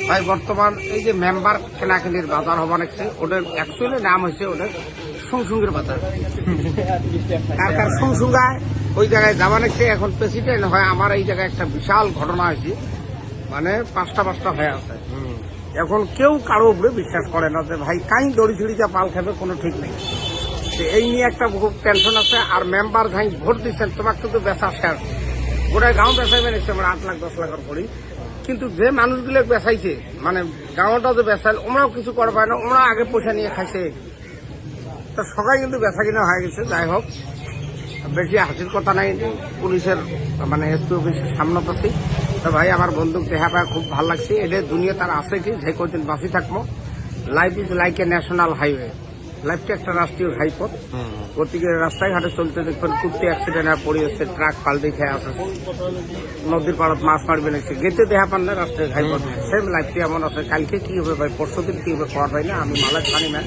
ভাই বর্তমান এই যে মেম্বার কেনাকানির বাজার হবা নাকি ওদের অ্যাকচুয়ালি নাম হয়েছে ওদের সংসুঙ্গের বাজার। কার সংসুঙ্গায় ওই জায়গায় যাবা নাকি এখন প্রেসিডেন্ট হয় আমার এই জায়গায় একটা বিশাল ঘটনা হয়েছে, মানে পাঁচটা হয়ে আছে। এখন কেউ কারো উপরে বিশ্বাস করে না যে ভাই কাই দড়ি ছিড়িতে পাল খাবে কোনো ঠিক নেই। এই নিয়ে একটা খুব টেনশন আছে। আর মেম্বার ভাই ভোট দিচ্ছেন তোমাকে কিন্তু বেচা শেষ, গোটায় গাঁও বেচাইবে নিচ্ছে আমরা 8 লাখ 10 লাখের করি, কিন্তু যে মানুষগুলো বেচাইছে মানে গাঁওটা যে বেচাইল ওরাও কিছু করে পায় না, ওরা আগে পয়সা নিয়ে খাইছে। তো সবাই কিন্তু বেচা কিনা হয়ে গেছে। যাই হোক, বেশি হাসির কথা নাই, পুলিশের মানে এসপি অফিসের সামনে পাচ্ছি। তো ভাই আমার বন্দুক দেখা পায় খুব ভালো লাগছে। এটা দুনিয়া তার আছে কি যে কদিন বাঁচি থাকবো। Life is like a national highway, লাইফটা একটা রাষ্ট্রীয় ঘাইপথ। গতিকে রাস্তায় ঘাটে চলতে দেখবেন কুর্তি অ্যাক্সিডেন্ট পড়িয়েছে, ট্রাক পাল্টে খেয়ে আসে, নদীর পাড়ত মাছ মারবে নাকি গেতে দেখা পান না রাস্তায় ঘাইপথ। সেম লাইফটি এমন আছে। কালকে কি হবে ভাই, পরশুদিন কি হবে খবর পাই না। আমি মালায় পানি না।